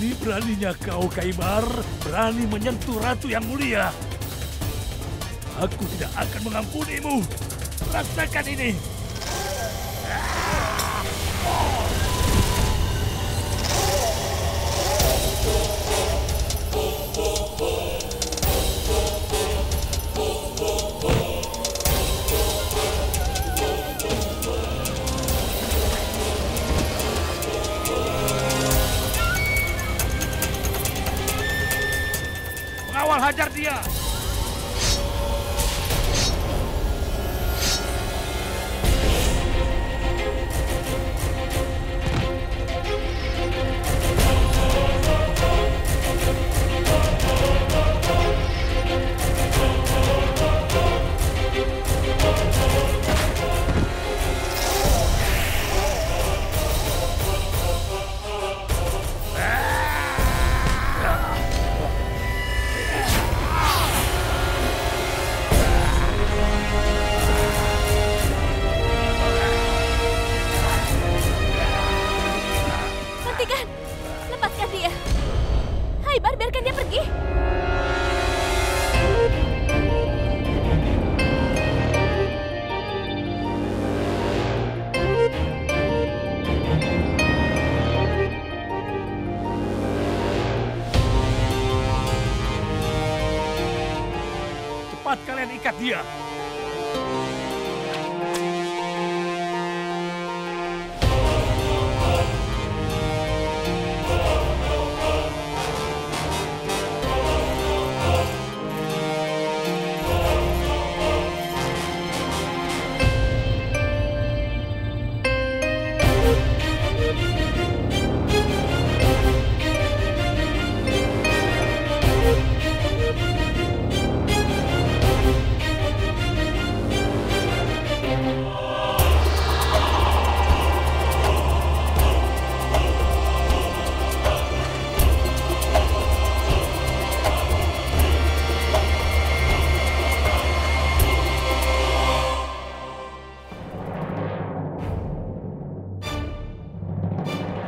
Berani-beraninya kau, Kaibar, berani menyentuh Ratu yang mulia. Aku tidak akan mengampunimu. Rasakan ini. Pengawal, hajar dia. Cepat kalian ikat dia.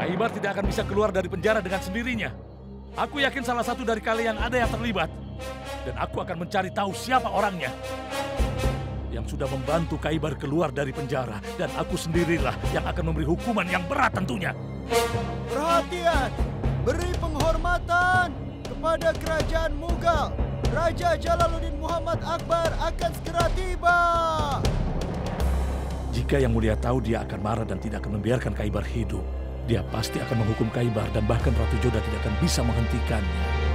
Kaibar tidak akan bisa keluar dari penjara dengan sendirinya. Aku yakin salah satu dari kalian ada yang terlibat. Dan aku akan mencari tahu siapa orangnya. Yang sudah membantu Kaibar keluar dari penjara. Dan aku sendirilah yang akan memberi hukuman yang berat tentunya. Perhatian! Beri penghormatan kepada kerajaan Mughal. Raja Jalaluddin Muhammad Akbar akan segera tiba. Jika Yang Mulia tahu, dia akan marah dan tidak akan membiarkan Kaibar hidup. Dia pasti akan menghukum Kaibar dan bahkan Ratu Jodah tidak akan bisa menghentikannya.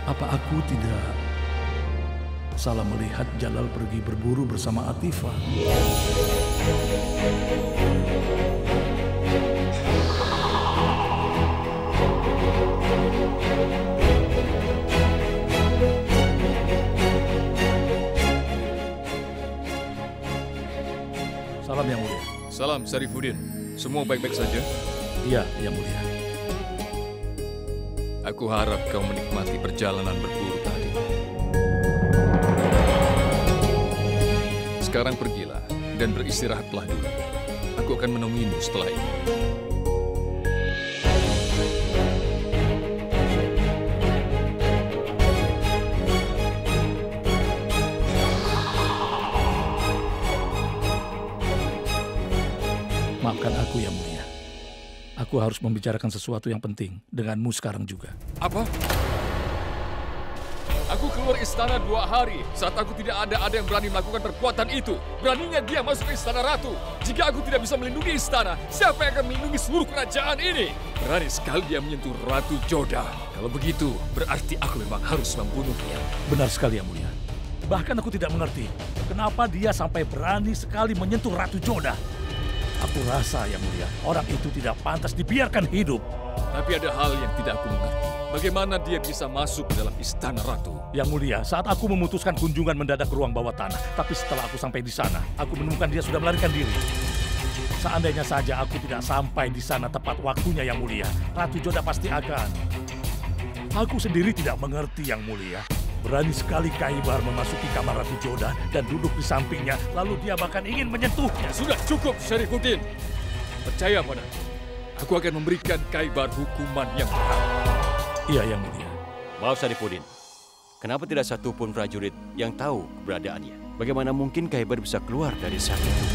Apa aku tidak salah melihat Jalal pergi berburu bersama Atifah? Salam Yang Mulia. Salam Sarifuddin. Semua baik-baik saja? Iya, Yang Mulia. Aku harap kau menikmati perjalanan berburu tadi. Sekarang pergilah dan beristirahatlah dulu. Aku akan menemuimu setelah ini. Maafkan aku, Yang Mulia. Aku harus membicarakan sesuatu yang penting denganmu sekarang juga. Apa? Aku keluar istana 2 hari saat aku tidak ada yang berani melakukan perbuatan itu. Beraninya dia masuk ke istana ratu. Jika aku tidak bisa melindungi istana, siapa yang akan melindungi seluruh kerajaan ini? Berani sekali dia menyentuh Ratu Jodah. Kalau begitu, berarti aku memang harus membunuhnya. Benar sekali, Yang Mulia. Bahkan aku tidak mengerti kenapa dia sampai berani sekali menyentuh Ratu Jodah. Aku rasa, Yang Mulia, orang itu tidak pantas dibiarkan hidup. Tapi ada hal yang tidak aku mengerti. Bagaimana dia bisa masuk ke dalam istana ratu? Yang mulia, saat aku memutuskan kunjungan mendadak ke ruang bawah tanah, tapi setelah aku sampai di sana, aku menemukan dia sudah melarikan diri. Seandainya saja aku tidak sampai di sana tepat waktunya, Yang Mulia, Ratu Joda pasti akan. Aku sendiri tidak mengerti, Yang Mulia. Berani sekali Kaibar memasuki kamar Ratu Joda dan duduk di sampingnya, lalu dia bahkan ingin menyentuhnya. Sudah cukup, Syarifuddin. Percaya padaku. Aku akan memberikan Kaibar hukuman yang berat. Iya, Yang Mulia. Maaf, Syarifuddin. Kenapa tidak satu pun prajurit yang tahu keberadaannya? Bagaimana mungkin Kaibar bisa keluar dari saat itu?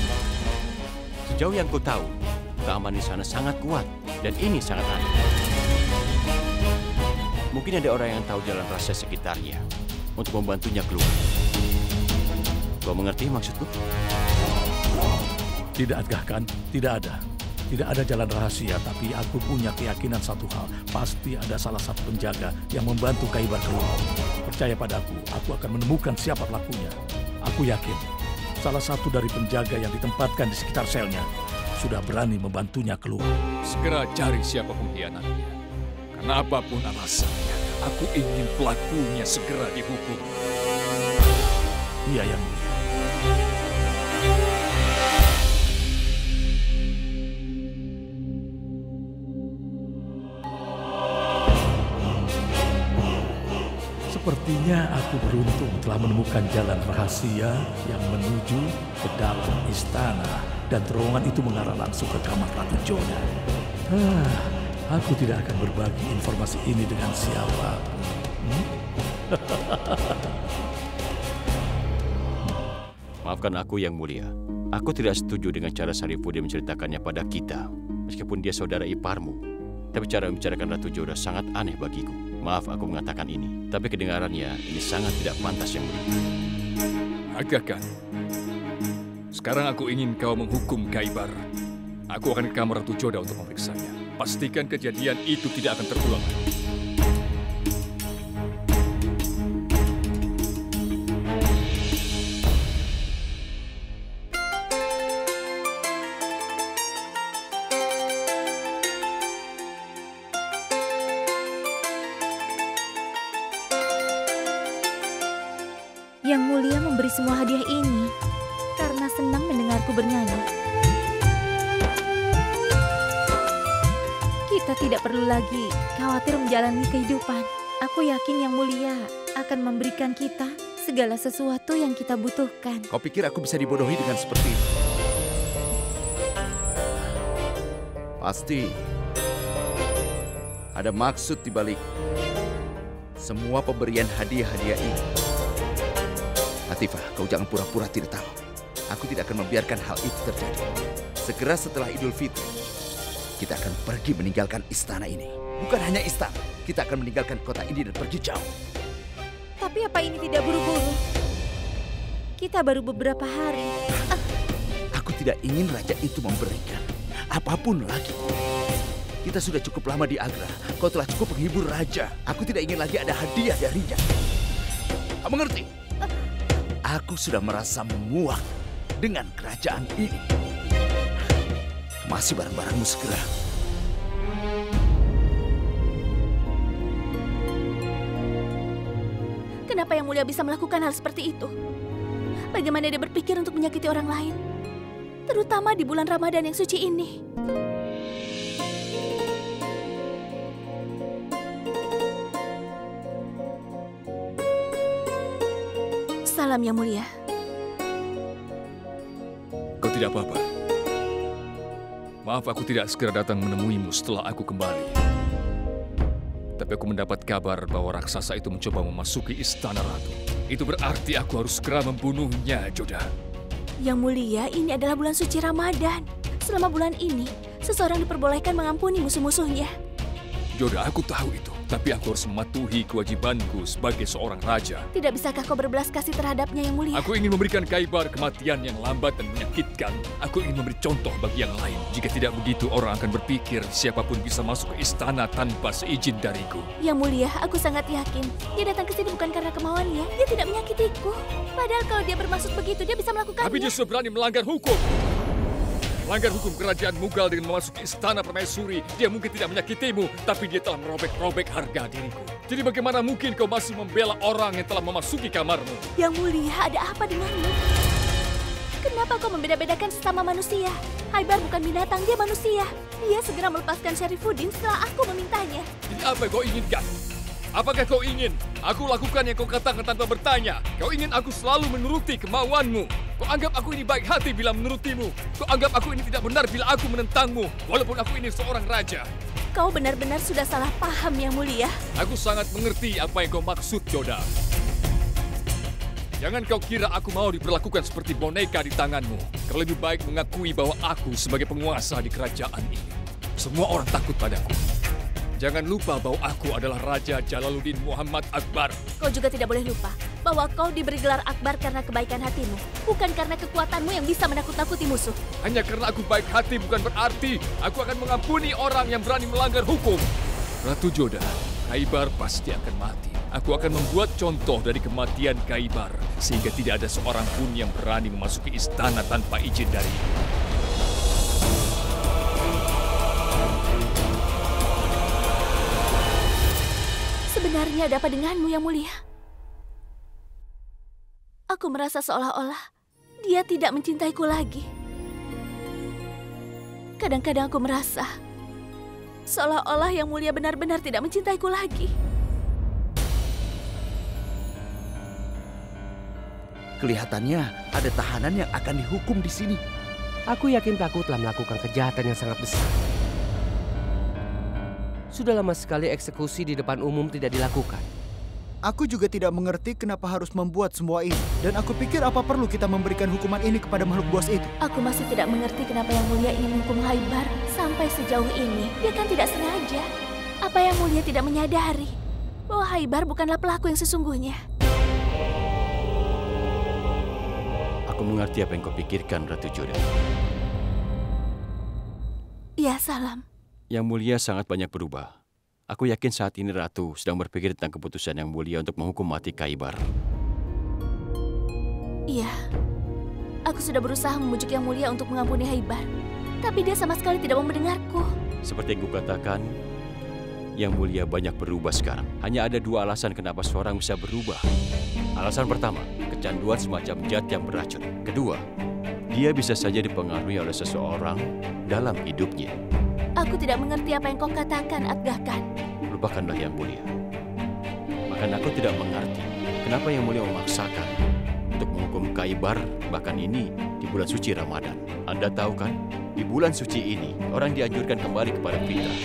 Sejauh yang ku tahu, keamanan di sana sangat kuat, dan ini sangat aneh. Mungkin ada orang yang tahu jalan rahasia sekitarnya untuk membantunya keluar. Kau mengerti maksudku? Tidak ada kan? Tidak ada. Tidak ada jalan rahasia, tapi aku punya keyakinan satu hal. Pasti ada salah satu penjaga yang membantu Kaibar keluar. Percaya padaku, aku akan menemukan siapa pelakunya. Aku yakin, salah satu dari penjaga yang ditempatkan di sekitar selnya sudah berani membantunya keluar. Segera cari siapa pengkhianatnya. Karena apapun alasannya, aku ingin pelakunya segera dihukum. Iya, Yang Mulia. Sepertinya aku beruntung telah menemukan jalan rahasia yang menuju ke dalam istana dan terowongan itu mengarah langsung ke kamar Ratu Joda. Aku tidak akan berbagi informasi ini dengan siapa. Maafkan aku, Yang Mulia. Aku tidak setuju dengan cara Syarifuddin menceritakannya pada kita. Meskipun dia saudara iparmu. Tapi cara membicarakan Ratu Joda sangat aneh bagiku. Maaf aku mengatakan ini. Tapi kedengarannya ini sangat tidak pantas, Yang Mulia. Agakkan. Sekarang aku ingin kau menghukum Kaibar. Aku akan ke kamar Ratu Joda untuk memeriksanya. Pastikan kejadian itu tidak akan terulang. Yang Mulia memberi semua hadiah ini karena senang mendengarku bernyanyi. Kita tidak perlu lagi khawatir menjalani kehidupan. Aku yakin Yang Mulia akan memberikan kita segala sesuatu yang kita butuhkan. Kau pikir aku bisa dibodohi dengan seperti itu? Pasti ada maksud di balik semua pemberian hadiah-hadiah ini. Latifah, kau jangan pura-pura tidak tahu. Aku tidak akan membiarkan hal itu terjadi. Segera setelah Idul Fitri, kita akan pergi meninggalkan istana ini. Bukan hanya istana, kita akan meninggalkan kota ini dan pergi jauh. Tapi apa ini tidak buru-buru? Kita baru beberapa hari. Aku tidak ingin raja itu memberikan apapun lagi. Kita sudah cukup lama di Agra. Kau telah cukup menghibur raja. Aku tidak ingin lagi ada hadiah darinya. Kamu mengerti? Aku sudah merasa muak dengan kerajaan ini. Masih barang-barangmu segera. Kenapa Yang Mulia bisa melakukan hal seperti itu? Bagaimana dia berpikir untuk menyakiti orang lain? Terutama di bulan Ramadan yang suci ini. Salam Yang Mulia. Kau tidak apa-apa. Maaf aku tidak segera datang menemuimu setelah aku kembali. Tapi aku mendapat kabar bahwa raksasa itu mencoba memasuki istana ratu. Itu berarti aku harus segera membunuhnya, Joda. Yang Mulia, ini adalah bulan suci Ramadan. Selama bulan ini, seseorang diperbolehkan mengampuni musuh-musuhnya. Joda, aku tahu itu. Tapi aku harus mematuhi kewajibanku sebagai seorang raja. Tidak bisakah kau berbelas kasih terhadapnya, Yang Mulia? Aku ingin memberikan Kaibar kematian yang lambat dan menyakitkan. Aku ingin memberi contoh bagi yang lain. Jika tidak begitu, orang akan berpikir siapapun bisa masuk ke istana tanpa seizin dariku. Yang Mulia, aku sangat yakin. Dia datang ke sini bukan karena kemauannya. Dia tidak menyakitiku. Padahal kalau dia bermaksud begitu, dia bisa melakukannya. Tapi dia sudah berani melanggar hukum. melanggar hukum kerajaan Mughal dengan memasuki istana permaisuri. Dia mungkin tidak menyakitimu, tapi dia telah merobek-robek harga diriku. Jadi bagaimana mungkin kau masih membela orang yang telah memasuki kamarmu? Yang mulia, ada apa denganmu? Kenapa kau membeda-bedakan sesama manusia? Haibar bukan binatang, dia manusia. Dia segera melepaskan Syarifuddin setelah aku memintanya. Jadi apa yang kau inginkan? Apakah kau ingin aku lakukan yang kau katakan tanpa bertanya? Kau ingin aku selalu menuruti kemauanmu? Kau anggap aku ini baik hati bila menurutimu? Kau anggap aku ini tidak benar bila aku menentangmu? Walaupun aku ini seorang raja. Kau benar-benar sudah salah paham, Yang Mulia. Aku sangat mengerti apa yang kau maksud, Joda. Jangan kau kira aku mau diperlakukan seperti boneka di tanganmu. Kau lebih baik mengakui bahwa aku sebagai penguasa di kerajaan ini. Semua orang takut padaku. Jangan lupa bahwa aku adalah Raja Jalaluddin Muhammad Akbar. Kau juga tidak boleh lupa bahwa kau diberi gelar Akbar karena kebaikan hatimu, bukan karena kekuatanmu yang bisa menakut-nakuti musuh. Hanya karena aku baik hati bukan berarti aku akan mengampuni orang yang berani melanggar hukum. Ratu Joda, Khaybar pasti akan mati. Aku akan membuat contoh dari kematian Khaybar, sehingga tidak ada seorang pun yang berani memasuki istana tanpa izin dariku. Sebenarnya ada apa denganmu, Yang Mulia? Aku merasa seolah-olah dia tidak mencintaiku lagi. Kadang-kadang aku merasa seolah-olah Yang Mulia benar-benar tidak mencintaiku lagi. Kelihatannya ada tahanan yang akan dihukum di sini. Aku yakin pelaku telah melakukan kejahatan yang sangat besar. Sudah lama sekali eksekusi di depan umum tidak dilakukan. Aku juga tidak mengerti kenapa harus membuat semua ini. Dan aku pikir apa perlu kita memberikan hukuman ini kepada makhluk buas itu. Aku masih tidak mengerti kenapa Yang Mulia ingin menghukum Khaybar sampai sejauh ini. Dia kan tidak sengaja. Apa Yang Mulia tidak menyadari bahwa Khaybar bukanlah pelaku yang sesungguhnya? Aku mengerti apa yang kau pikirkan, Ratu Joda. Ya, Salam. Yang Mulia sangat banyak berubah. Aku yakin saat ini Ratu sedang berpikir tentang keputusan Yang Mulia untuk menghukum mati Khaybar. Iya, aku sudah berusaha membujuk Yang Mulia untuk mengampuni Khaybar. Tapi dia sama sekali tidak mau mendengarku. Seperti yang kukatakan, Yang Mulia banyak berubah sekarang. Hanya ada dua alasan kenapa seorang bisa berubah. Alasan pertama, kecanduan semacam zat yang beracun. Kedua, dia bisa saja dipengaruhi oleh seseorang dalam hidupnya. Aku tidak mengerti apa yang kau katakan, Atgah Khan. Lupakanlah Yang Mulia. Bahkan aku tidak mengerti kenapa Yang Mulia memaksakan untuk menghukum Khaybar, bahkan ini di bulan suci Ramadan. Anda tahu kan, di bulan suci ini orang dianjurkan kembali kepada fitrah.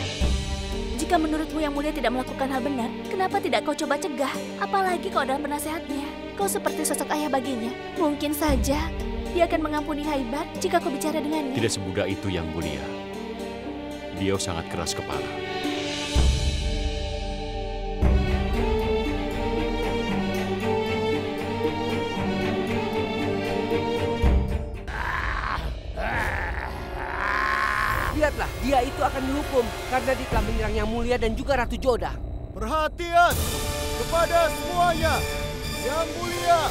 Jika menurutmu Yang Mulia tidak melakukan hal benar, kenapa tidak kau coba cegah? Apalagi kau adalah penasehatnya. Kau seperti sosok ayah baginya. Mungkin saja dia akan mengampuni Khaybar jika kau bicara dengannya. Tidak semudah itu Yang Mulia. Dia sangat keras kepala. Lihatlah, dia itu akan dihukum karena dia telah menyerang Yang Mulia dan juga Ratu Joda. Perhatian kepada semuanya. Yang Mulia,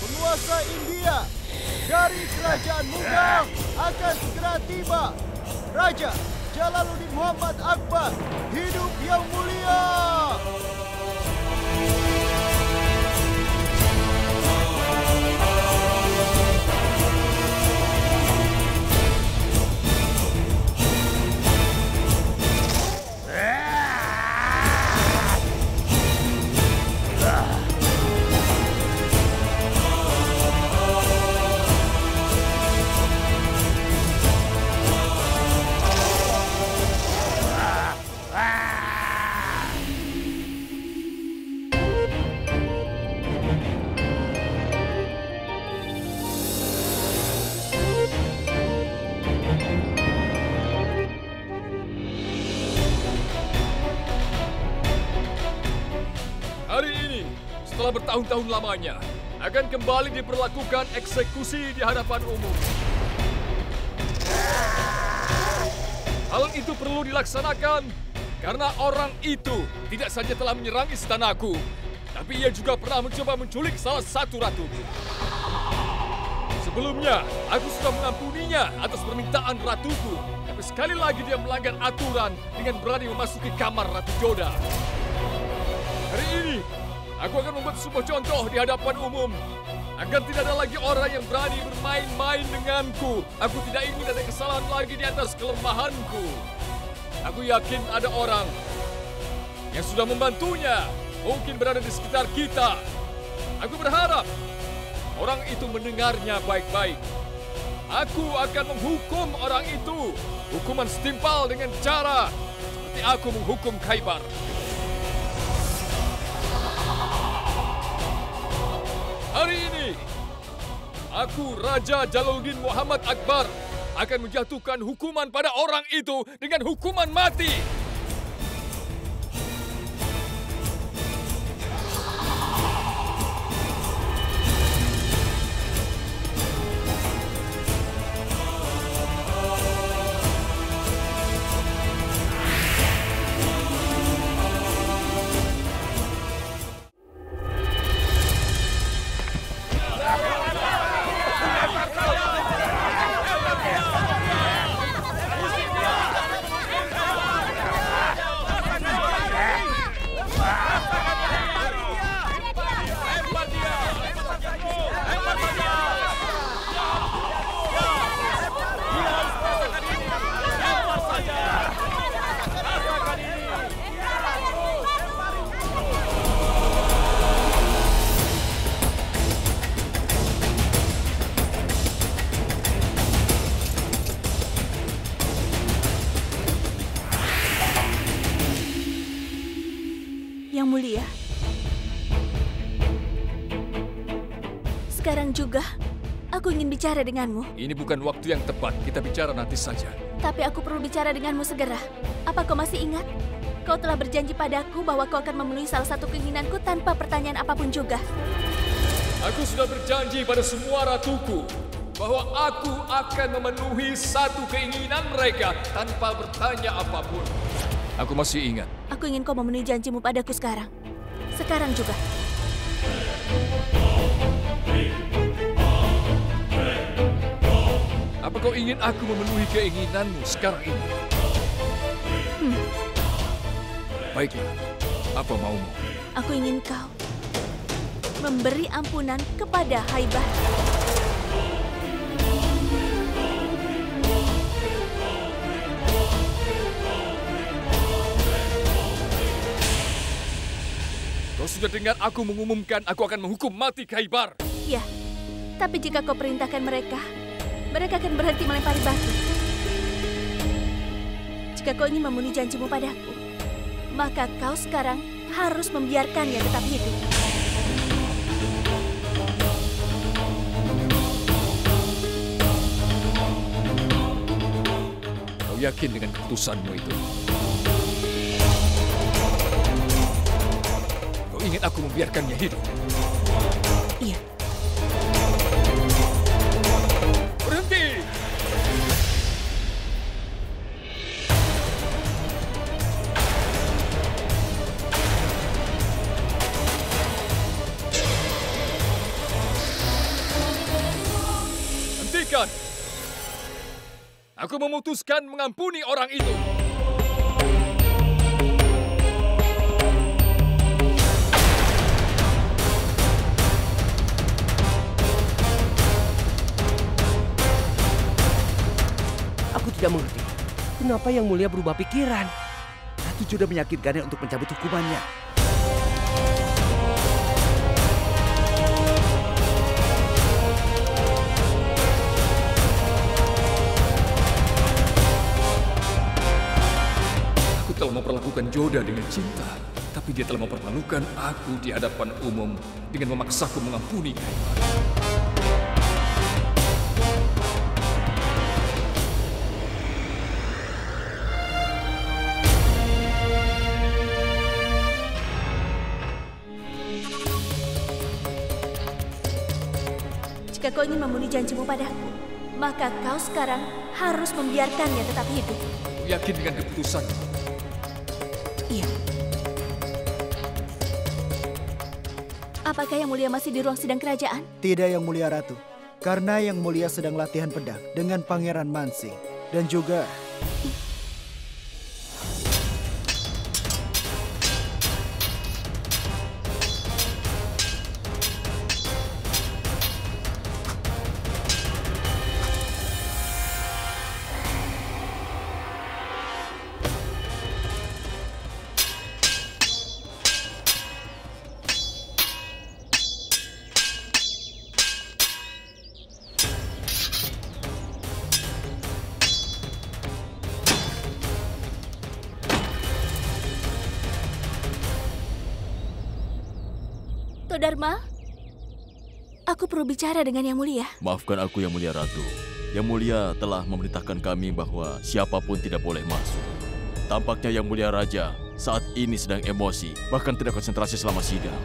penguasa India dari kerajaan Mughal akan segera tiba. Raja Jalaluddin Muhammad Akbar, hidup Yang Mulia! Setelah bertahun-tahun lamanya, akan kembali diperlakukan eksekusi di hadapan umum. Hal itu perlu dilaksanakan karena orang itu tidak saja telah menyerang istanaku, tapi ia juga pernah mencoba menculik salah satu ratu. Sebelumnya, aku sudah mengampuninya atas permintaan ratuku. Tapi sekali lagi dia melanggar aturan dengan berani memasuki kamar Ratu Joda. Hari ini, aku akan membuat sebuah contoh di hadapan umum. Agar tidak ada lagi orang yang berani bermain-main denganku. Aku tidak ingin ada kesalahan lagi di atas kelemahanku. Aku yakin ada orang yang sudah membantunya. Mungkin berada di sekitar kita. Aku berharap orang itu mendengarnya baik-baik. Aku akan menghukum orang itu. Hukuman setimpal dengan cara seperti aku menghukum Khaybar. Hari ini, aku Raja Jalaluddin Muhammad Akbar akan menjatuhkan hukuman pada orang itu dengan hukuman mati. Yang mulia, sekarang juga aku ingin bicara denganmu. Ini bukan waktu yang tepat, kita bicara nanti saja. Tapi aku perlu bicara denganmu segera. Apa kau masih ingat? Kau telah berjanji padaku bahwa kau akan memenuhi salah satu keinginanku tanpa pertanyaan apapun juga. Aku sudah berjanji pada semua ratuku bahwa aku akan memenuhi satu keinginan mereka tanpa bertanya apapun. Aku masih ingat. Aku ingin kau memenuhi janjimu padaku sekarang. Sekarang juga. Apa kau ingin aku memenuhi keinginanmu sekarang ini? Baiklah, apa maumu? Aku ingin kau memberi ampunan kepada Khaybar. Kau sudah dengar aku mengumumkan aku akan menghukum mati Khaybar. Ya, tapi jika kau perintahkan mereka akan berhenti melempari batu. Jika kau ingin memenuhi janjimu padaku, maka kau sekarang harus membiarkannya tetap hidup. Kau yakin dengan keputusanmu itu? Kau ingin aku membiarkannya hidup? Iya. Berhenti! Hentikan! Aku memutuskan mengampuni orang itu. Aku tidak mengerti. Kenapa Yang Mulia berubah pikiran? Ratu Joda meyakinkannya untuk mencabut hukumannya. Aku telah memperlakukan Joda dengan cinta, tapi dia telah mempermalukan aku di hadapan umum dengan memaksaku mengampuni Khaybar. Jika kau ingin memenuhi janjimu padaku, maka kau sekarang harus membiarkannya tetap hidup. Aku yakin dengan keputusanmu. Iya. Apakah Yang Mulia masih di ruang sidang kerajaan? Tidak, Yang Mulia Ratu. Karena Yang Mulia sedang latihan pedang dengan Pangeran Mansing. Dan juga... Dharma, aku perlu bicara dengan Yang Mulia. Maafkan aku, Yang Mulia Ratu. Yang Mulia telah memerintahkan kami bahwa siapapun tidak boleh masuk. Tampaknya Yang Mulia Raja saat ini sedang emosi, bahkan tidak konsentrasi selama sidang.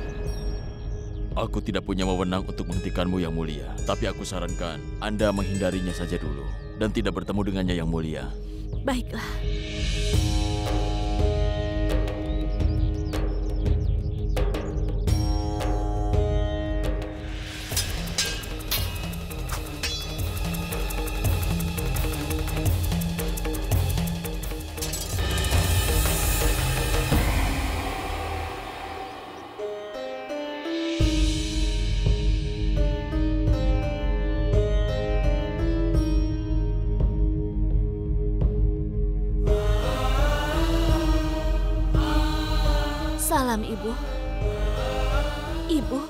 Aku tidak punya wewenang untuk menghentikanmu, Yang Mulia. Tapi aku sarankan Anda menghindarinya saja dulu dan tidak bertemu dengannya, Yang Mulia. Baiklah. Salam, Ibu. Ibu,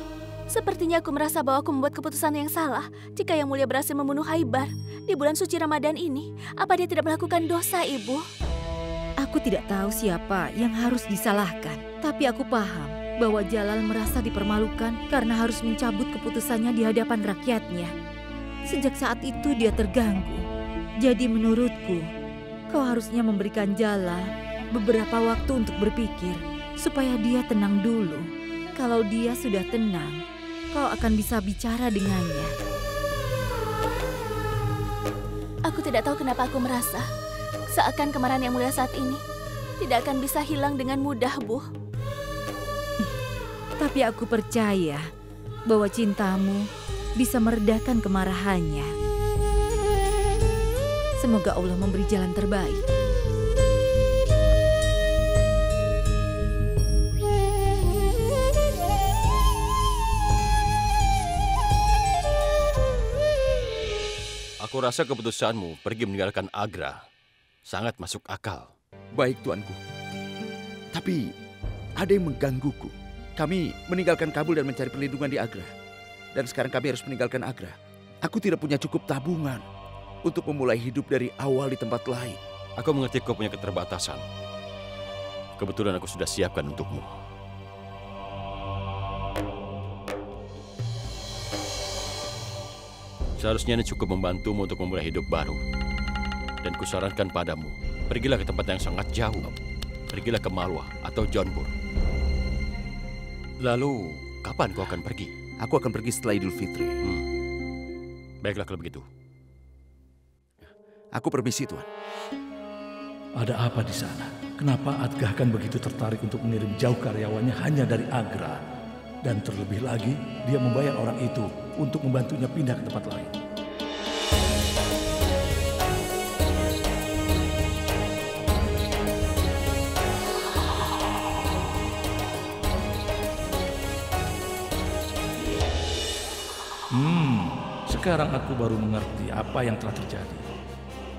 sepertinya aku merasa bahwa aku membuat keputusan yang salah jika Yang Mulia berhasil membunuh Haibar di bulan suci Ramadan ini. Apa dia tidak melakukan dosa, Ibu? Aku tidak tahu siapa yang harus disalahkan. Tapi aku paham bahwa Jalal merasa dipermalukan karena harus mencabut keputusannya di hadapan rakyatnya. Sejak saat itu dia terganggu. Jadi menurutku, kau harusnya memberikan Jalal beberapa waktu untuk berpikir supaya dia tenang dulu. Kalau dia sudah tenang, kau akan bisa bicara dengannya. Aku tidak tahu kenapa aku merasa seakan kemarahan Yang Mulia saat ini tidak akan bisa hilang dengan mudah, Bu. Tapi aku percaya bahwa cintamu bisa meredakan kemarahannya. Semoga Allah memberi jalan terbaik. Aku rasa keputusanmu pergi meninggalkan Agra sangat masuk akal. Baik, Tuanku. Tapi ada yang menggangguku. Kami meninggalkan Kabul dan mencari perlindungan di Agra. Dan sekarang kami harus meninggalkan Agra. Aku tidak punya cukup tabungan untuk memulai hidup dari awal di tempat lain. Aku mengerti kau punya keterbatasan. Kebetulan aku sudah siapkan untukmu. Seharusnya ini cukup membantumu untuk memulai hidup baru. Dan kusarankan padamu, pergilah ke tempat yang sangat jauh. Pergilah ke Malwa atau Jaunpur. Lalu, kapan kau akan pergi? Aku akan pergi setelah Idul Fitri. Baiklah kalau begitu. Aku permisi, Tuan. Ada apa di sana? Kenapa Adgah kan begitu tertarik untuk mengirim jauh karyawannya hanya dari Agra? Dan terlebih lagi, dia membayar orang itu untuk membantunya pindah ke tempat lain. Sekarang aku baru mengerti apa yang telah terjadi.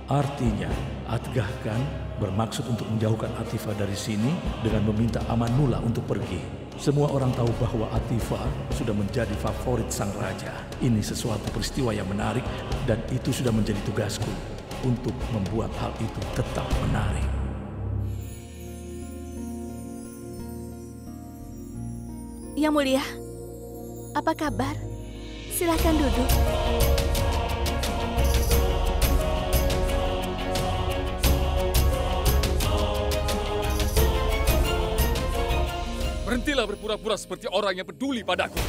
Artinya, Adgah kan bermaksud untuk menjauhkan Atifah dari sini dengan meminta Amanullah untuk pergi. Semua orang tahu bahwa Atifah sudah menjadi favorit sang raja. Ini sesuatu peristiwa yang menarik dan itu sudah menjadi tugasku untuk membuat hal itu tetap menarik. Yang Mulia, apa kabar? Silakan duduk. Berhentilah berpura-pura seperti orang yang peduli padaku.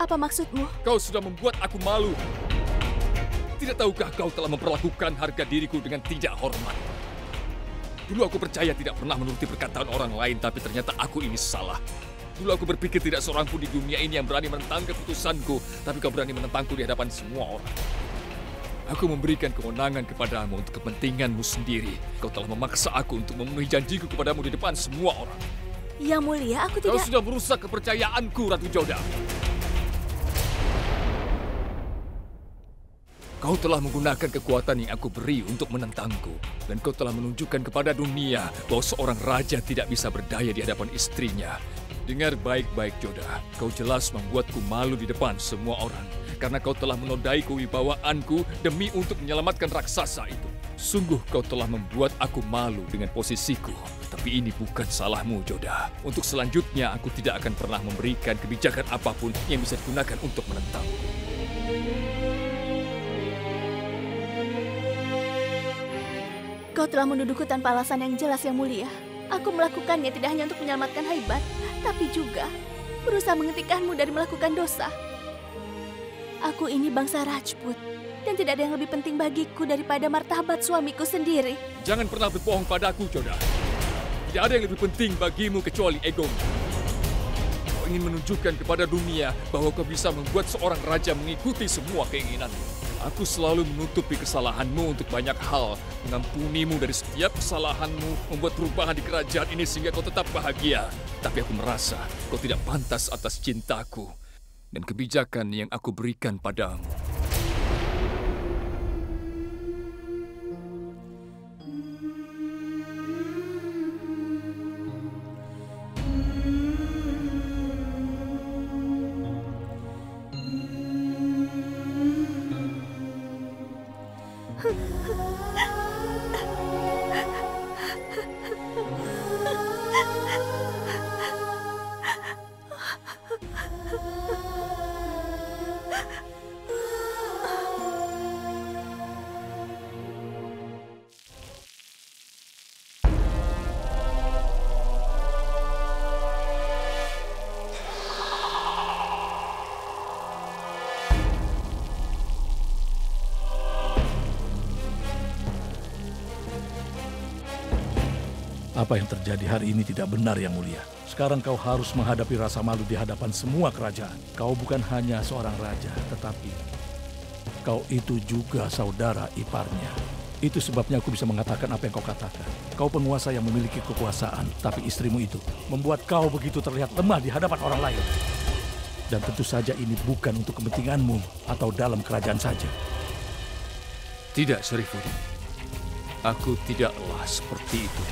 Apa maksudmu? Kau sudah membuat aku malu. Tidak tahukah kau telah memperlakukan harga diriku dengan tidak hormat? Dulu aku percaya tidak pernah menuruti perkataan orang lain, tapi ternyata aku ini salah. Dulu aku berpikir tidak seorang pun di dunia ini yang berani menentang keputusanku, tapi kau berani menentangku di hadapan semua orang. Aku memberikan kewenangan kepadamu untuk kepentinganmu sendiri. Kau telah memaksa aku untuk memenuhi janjiku kepadamu di depan semua orang. Yang mulia, aku tidak... Kau sudah merusak kepercayaanku, Ratu Joda. Kau telah menggunakan kekuatan yang aku beri untuk menentangku. Dan kau telah menunjukkan kepada dunia bahwa seorang raja tidak bisa berdaya di hadapan istrinya. Dengar baik-baik, Joda. Kau jelas membuatku malu di depan semua orang. Karena kau telah menodai kewibawaanku demi untuk menyelamatkan raksasa itu. Sungguh kau telah membuat aku malu dengan posisiku. Tapi ini bukan salahmu, Joda. Untuk selanjutnya, aku tidak akan pernah memberikan kebijakan apapun yang bisa digunakan untuk menentangku. Kau telah menuduhku tanpa alasan yang jelas, Yang Mulia. Aku melakukannya tidak hanya untuk menyelamatkan Haibar, tapi juga berusaha menghentikanmu dari melakukan dosa. Aku ini bangsa Rajput, dan tidak ada yang lebih penting bagiku daripada martabat suamiku sendiri. Jangan pernah berbohong padaku, Joda. Tidak ada yang lebih penting bagimu kecuali egomu. Kau ingin menunjukkan kepada dunia bahwa kau bisa membuat seorang raja mengikuti semua keinginanmu. Aku selalu menutupi kesalahanmu untuk banyak hal, mengampunimu dari setiap kesalahanmu, membuat perubahan di kerajaan ini sehingga kau tetap bahagia. Tapi aku merasa kau tidak pantas atas cintaku dan kebijakan yang aku berikan padamu. Apa yang terjadi hari ini tidak benar, Yang Mulia. Sekarang kau harus menghadapi rasa malu di hadapan semua kerajaan. Kau bukan hanya seorang raja, tetapi kau itu juga saudara iparnya. Itu sebabnya aku bisa mengatakan apa yang kau katakan. Kau penguasa yang memiliki kekuasaan, tapi istrimu itu membuat kau begitu terlihat lemah di hadapan orang lain. Dan tentu saja ini bukan untuk kepentinganmu atau dalam kerajaan saja. Tidak, Syarifuddin. Aku tidaklah seperti itu.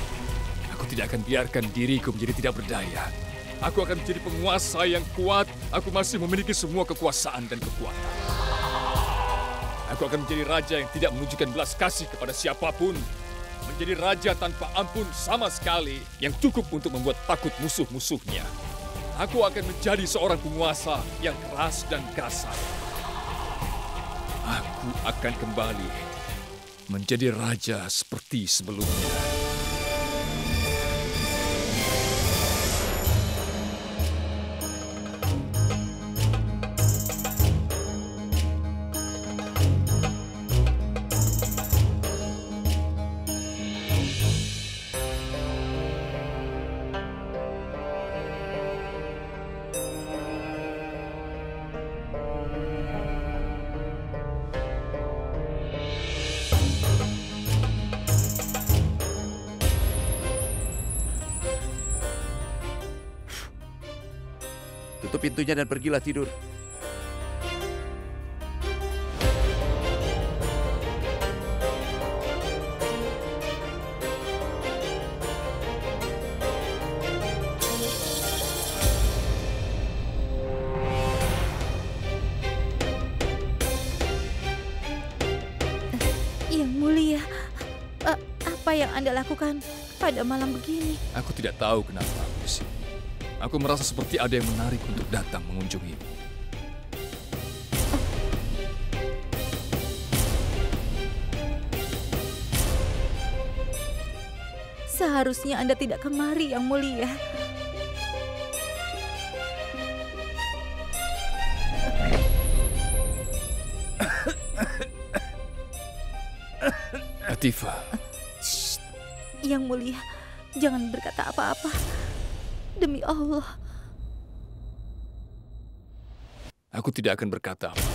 Aku tidak akan biarkan diriku menjadi tidak berdaya. Aku akan menjadi penguasa yang kuat. Aku masih memiliki semua kekuasaan dan kekuatan. Aku akan menjadi raja yang tidak menunjukkan belas kasih kepada siapapun. Menjadi raja tanpa ampun sama sekali, yang cukup untuk membuat takut musuh-musuhnya. Aku akan menjadi seorang penguasa yang keras dan kasar. Aku akan kembali menjadi raja seperti sebelumnya. Tutup pintunya dan pergilah tidur. Yang Mulia, apa yang Anda lakukan pada malam begini? Aku tidak tahu kenapa aku di sini. Aku merasa seperti ada yang menarik untuk datang mengunjungimu. Seharusnya Anda tidak kemari, Yang Mulia. Latifah. Yang Mulia, jangan berkata apa-apa. Demi Allah, Aku tidak akan berkata apa.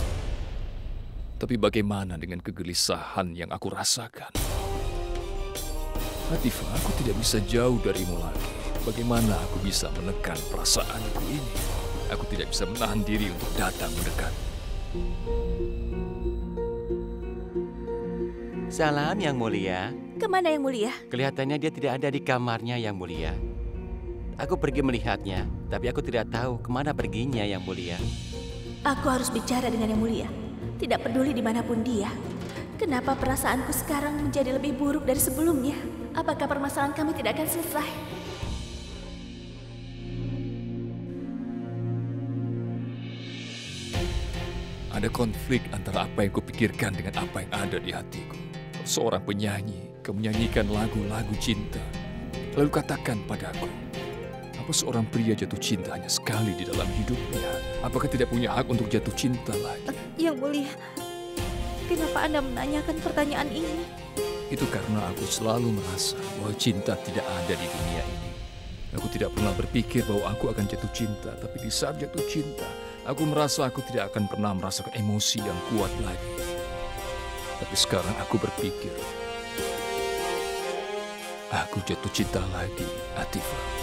Tapi bagaimana dengan kegelisahan yang aku rasakan? Atifah, aku tidak bisa jauh darimu lagi. Bagaimana aku bisa menekan perasaanku ini? Aku tidak bisa menahan diri untuk datang mendekat. Salam, Yang Mulia. Kemana Yang Mulia? Kelihatannya dia tidak ada di kamarnya, Yang Mulia. Aku pergi melihatnya, tapi aku tidak tahu kemana perginya, Yang Mulia. Aku harus bicara dengan Yang Mulia. Tidak peduli dimanapun dia. Kenapa perasaanku sekarang menjadi lebih buruk dari sebelumnya? Apakah permasalahan kami tidak akan selesai? Ada konflik antara apa yang kupikirkan dengan apa yang ada di hatiku. Seorang penyanyi, kau menyanyikan lagu-lagu cinta. Lalu katakan padaku, apa seorang pria jatuh cinta hanya sekali di dalam hidupnya? Apakah tidak punya hak untuk jatuh cinta lagi? Yang Mulia, kenapa Anda menanyakan pertanyaan ini? Itu karena aku selalu merasa bahwa cinta tidak ada di dunia ini. Aku tidak pernah berpikir bahwa aku akan jatuh cinta, tapi di saat jatuh cinta, aku merasa aku tidak akan pernah merasakan emosi yang kuat lagi. Tapi sekarang aku berpikir, aku jatuh cinta lagi, Atifah.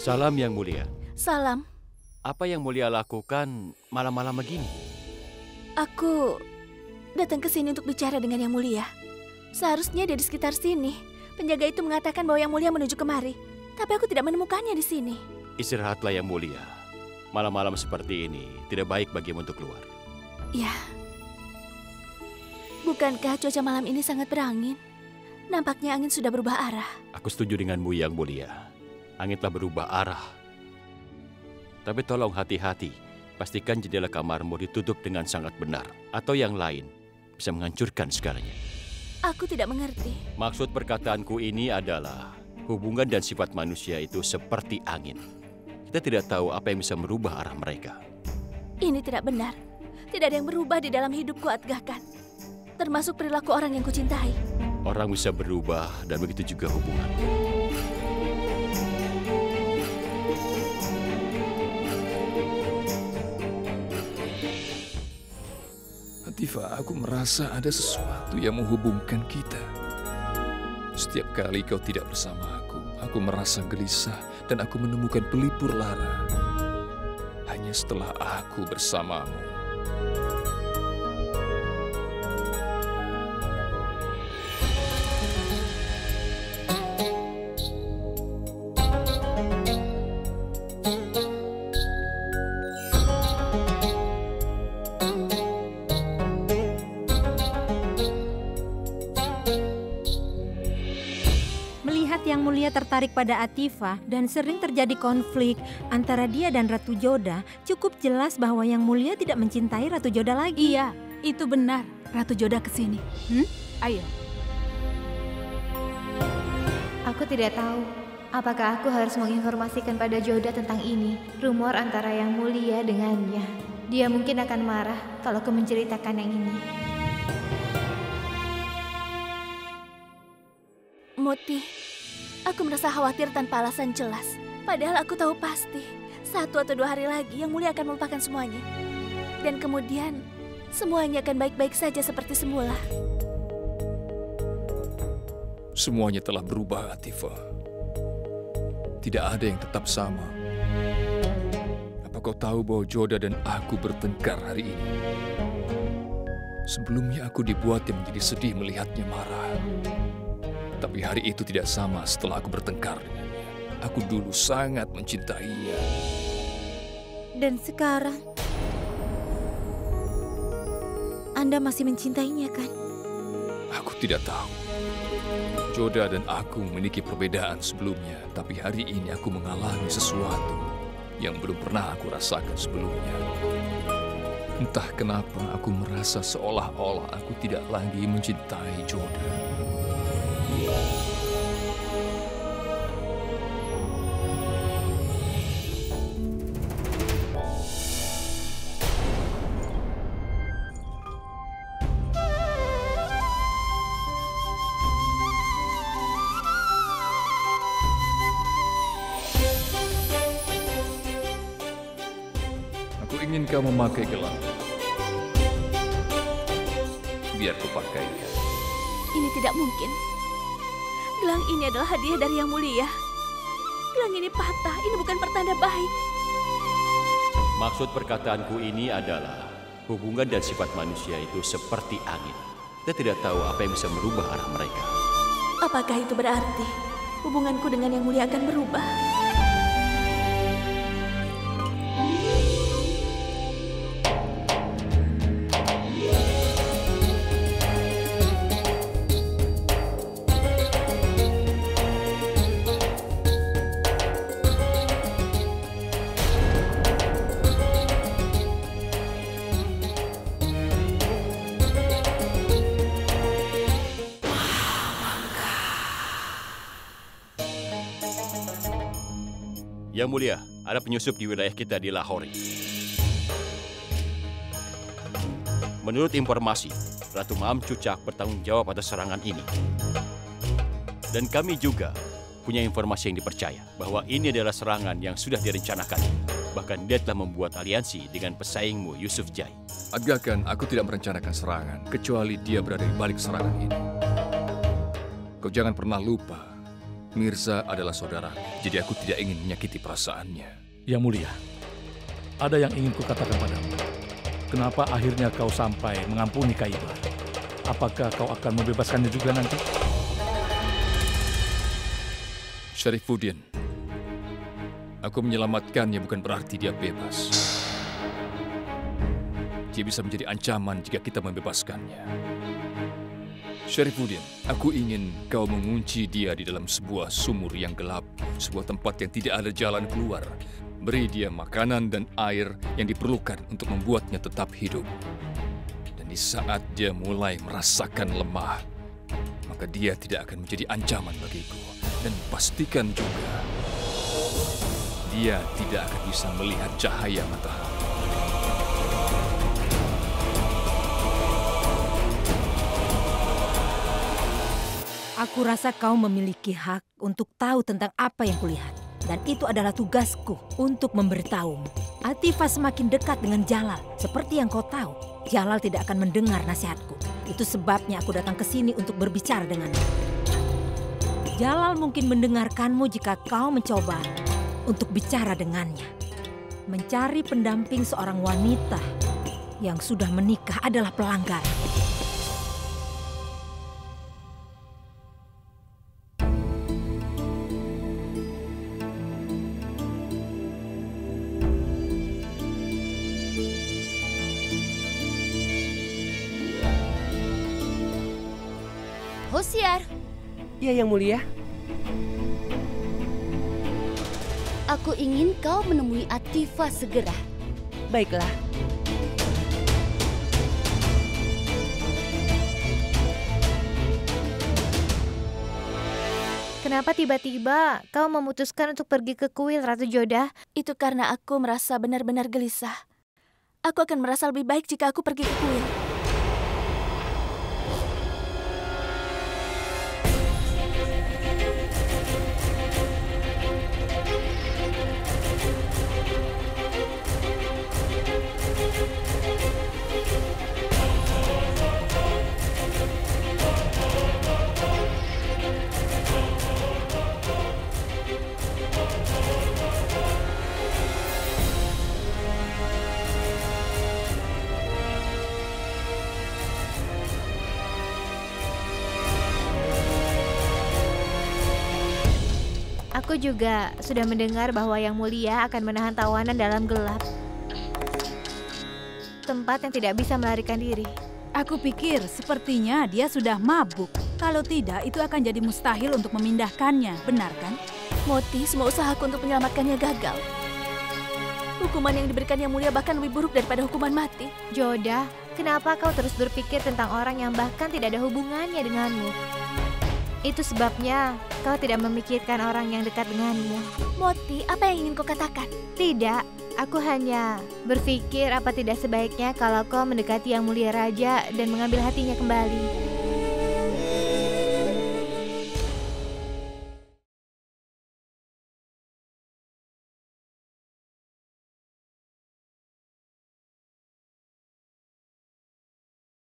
Salam, Yang Mulia. Salam. Apa yang Mulia lakukan malam-malam begini? Aku datang ke sini untuk bicara dengan Yang Mulia. Seharusnya dia di sekitar sini. Penjaga itu mengatakan bahwa Yang Mulia menuju kemari. Tapi aku tidak menemukannya di sini. Istirahatlah, Yang Mulia. Malam-malam seperti ini tidak baik bagimu untuk keluar. Ya. Bukankah cuaca malam ini sangat berangin? Nampaknya angin sudah berubah arah. Aku setuju denganmu, Yang Mulia. Angin telah berubah arah. Tapi tolong hati-hati. Pastikan jendela kamarmu ditutup dengan sangat benar. Atau yang lain bisa menghancurkan segalanya. Aku tidak mengerti. Maksud perkataanku ini adalah hubungan dan sifat manusia itu seperti angin. Kita tidak tahu apa yang bisa merubah arah mereka. Ini tidak benar. Tidak ada yang berubah di dalam hidupku, Atgakan. Termasuk perilaku orang yang kucintai. Orang bisa berubah dan begitu juga hubungan. Atifah, aku merasa ada sesuatu yang menghubungkan kita. Setiap kali kau tidak bersama aku merasa gelisah dan aku menemukan pelipur lara. Hanya setelah aku bersamamu. Yang Mulia tertarik pada Atifah dan sering terjadi konflik antara dia dan Ratu Joda, cukup jelas bahwa Yang Mulia tidak mencintai Ratu Joda lagi. Iya, itu benar. Ratu Joda kesini. Ayo. Aku tidak tahu. Apakah aku harus menginformasikan pada Joda tentang ini? Rumor antara Yang Mulia dengannya. Dia mungkin akan marah kalau aku menceritakan yang ini. Moti, aku merasa khawatir tanpa alasan jelas. Padahal aku tahu pasti 1 atau 2 hari lagi Yang Mulia akan melupakan semuanya. Dan kemudian semuanya akan baik-baik saja seperti semula. Semuanya telah berubah, Atifah. Tidak ada yang tetap sama. Apa kau tahu bahwa Joda dan aku bertengkar hari ini? Sebelumnya aku dibuatnya menjadi sedih melihatnya marah. Tapi hari itu tidak sama setelah aku bertengkar dengannya. Aku dulu sangat mencintainya. Dan sekarang, Anda masih mencintainya, kan? Aku tidak tahu. Joda dan aku memiliki perbedaan sebelumnya, tapi hari ini aku mengalami sesuatu yang belum pernah aku rasakan sebelumnya. Entah kenapa aku merasa seolah-olah aku tidak lagi mencintai Joda. Ingin kau memakai gelang. Biar ku pakainya. Ini tidak mungkin. Gelang ini adalah hadiah dari Yang Mulia. Gelang ini patah, ini bukan pertanda baik. Maksud perkataanku ini adalah hubungan dan sifat manusia itu seperti angin. Kita tidak tahu apa yang bisa merubah arah mereka. Apakah itu berarti hubunganku dengan Yang Mulia akan berubah? Yang Mulia, ada penyusup di wilayah kita di Lahore. Menurut informasi, Ratu Maam Cucak bertanggung jawab atas serangan ini. Dan kami juga punya informasi yang dipercaya bahwa ini adalah serangan yang sudah direncanakan. Bahkan dia telah membuat aliansi dengan pesaingmu Yusuf Jai. Agakan aku tidak merencanakan serangan, kecuali dia berada di balik serangan ini. Kau jangan pernah lupa, Mirza adalah saudara, jadi aku tidak ingin menyakiti perasaannya. Yang Mulia, ada yang ingin kukatakan padamu. Kenapa akhirnya kau sampai mengampuni Kaibar? Apakah kau akan membebaskannya juga nanti? Syarifuddin, aku menyelamatkannya bukan berarti dia bebas. Dia bisa menjadi ancaman jika kita membebaskannya. Syarifuddin, aku ingin kau mengunci dia di dalam sebuah sumur yang gelap, sebuah tempat yang tidak ada jalan keluar. Beri dia makanan dan air yang diperlukan untuk membuatnya tetap hidup. Dan di saat dia mulai merasakan lemah, maka dia tidak akan menjadi ancaman bagiku. Dan pastikan juga, dia tidak akan bisa melihat cahaya matahari. Aku rasa kau memiliki hak untuk tahu tentang apa yang kulihat. Dan itu adalah tugasku untuk memberitahumu. Atifah semakin dekat dengan Jalal. Seperti yang kau tahu, Jalal tidak akan mendengar nasihatku. Itu sebabnya aku datang ke sini untuk berbicara denganmu. Jalal mungkin mendengarkanmu jika kau mencoba untuk bicara dengannya. Mencari pendamping seorang wanita yang sudah menikah adalah pelanggaran. Hoshiyar. Ya, Yang Mulia. Aku ingin kau menemui Atifah segera. Baiklah. Kenapa tiba-tiba kau memutuskan untuk pergi ke kuil, Ratu Joda? Itu karena aku merasa benar-benar gelisah. Aku akan merasa lebih baik jika aku pergi ke kuil. Aku juga sudah mendengar bahwa Yang Mulia akan menahan tawanan dalam gelap. Tempat yang tidak bisa melarikan diri. Aku pikir sepertinya dia sudah mabuk. Kalau tidak, itu akan jadi mustahil untuk memindahkannya, benar kan? Moti, semua usahaku untuk menyelamatkannya gagal. Hukuman yang diberikan Yang Mulia bahkan lebih buruk daripada hukuman mati. Joda, kenapa kau terus berpikir tentang orang yang bahkan tidak ada hubungannya denganmu? Itu sebabnya kau tidak memikirkan orang yang dekat denganmu. Moti, apa yang ingin kau katakan? Tidak, aku hanya berpikir apa tidak sebaiknya kalau kau mendekati Yang Mulia Raja dan mengambil hatinya kembali.